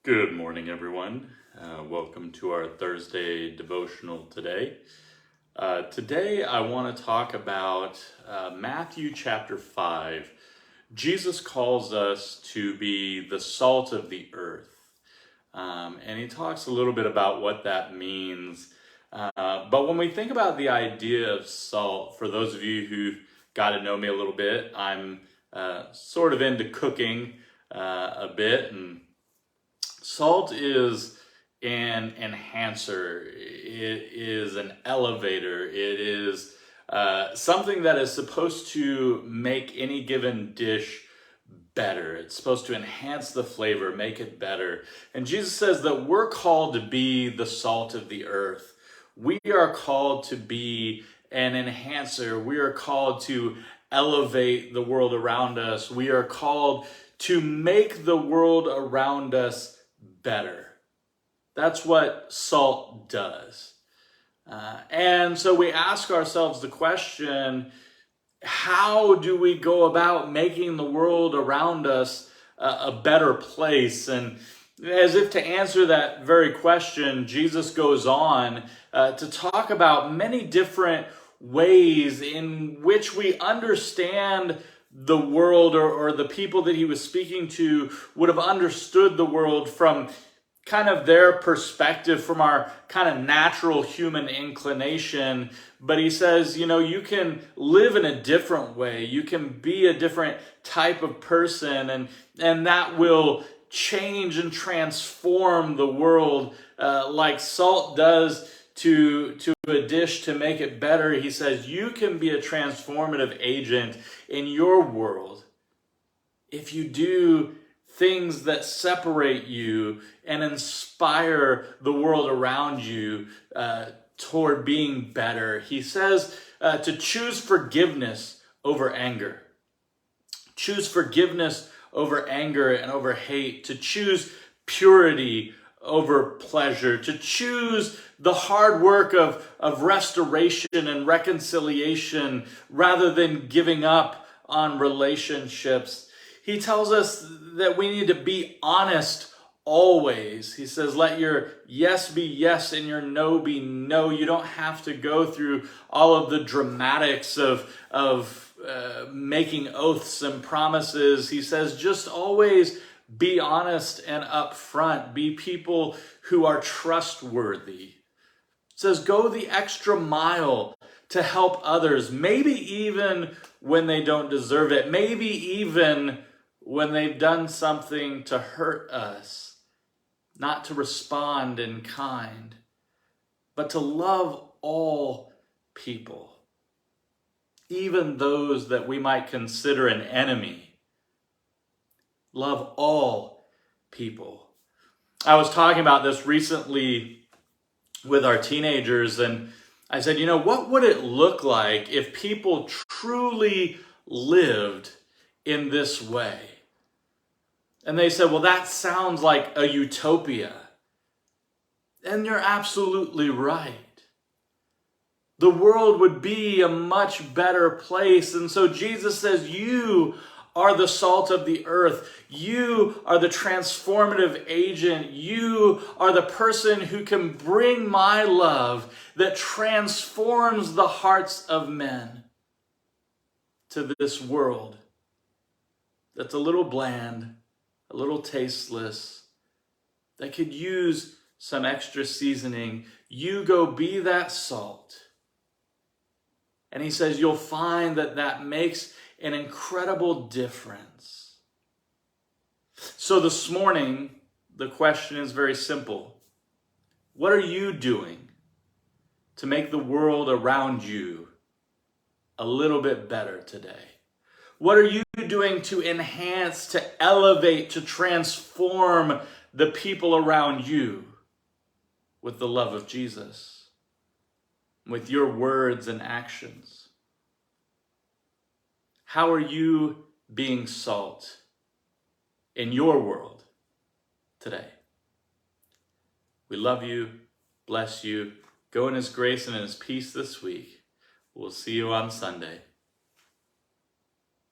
Good morning, everyone. Welcome to our Thursday devotional today. Today, I want to talk about Matthew chapter 5. Jesus calls us to be the salt of the earth. And he talks a little bit about what that means. But when we think about the idea of salt, for those of you who got to know me a little bit, I'm sort of into cooking a bit, and salt is an enhancer. It is an elevator. It is something that is supposed to make any given dish better. It's supposed to enhance the flavor, make it better. And Jesus says that we're called to be the salt of the earth. We are called to be an enhancer. We are called to elevate the world around us. We are called to make the world around us better. That's what salt does. And so we ask ourselves the question, how do we go about making the world around us a better place? And as if to answer that very question, Jesus goes on to talk about many different ways in which we understand the world, or the people that he was speaking to would have understood the world from kind of their perspective, from our kind of natural human inclination. But he says, you can live in a different way. You can be a different type of person, and that will change and transform the world like salt does to a dish to make it better. He says you can be a transformative agent in your world if you do things that separate you and inspire the world around you toward being better. He says to choose forgiveness over anger. Choose forgiveness over anger and over hate. To choose purity over pleasure. To choose the hard work of restoration and reconciliation rather than giving up on relationships. He tells us that we need to be honest always. He says, let your yes be yes and your no be no. You don't have to go through all of the dramatics of making oaths and promises. He says, just always be honest and upfront. Be people who are trustworthy. It says, go the extra mile to help others, maybe even when they don't deserve it, maybe even when they've done something to hurt us. Not to respond in kind, but to love all people, even those that we might consider an enemy. Love all people. I was talking about this recently with our teenagers, and I said, what would it look like if people truly lived in this way? And they said, well, that sounds like a utopia. And you're absolutely right. The world would be a much better place. And so Jesus says, you are the salt of the earth. You are the transformative agent. You are the person who can bring my love that transforms the hearts of men to this world that's a little bland, a little tasteless, that could use some extra seasoning. You go be that salt. And he says you'll find that makes an incredible difference. So this morning, the question is very simple. What are you doing to make the world around you a little bit better today? What are you doing to enhance, to elevate, to transform the people around you with the love of Jesus, with your words and actions? How are you being salt in your world today? We love you, bless you. Go in his grace and in his peace this week. We'll see you on Sunday.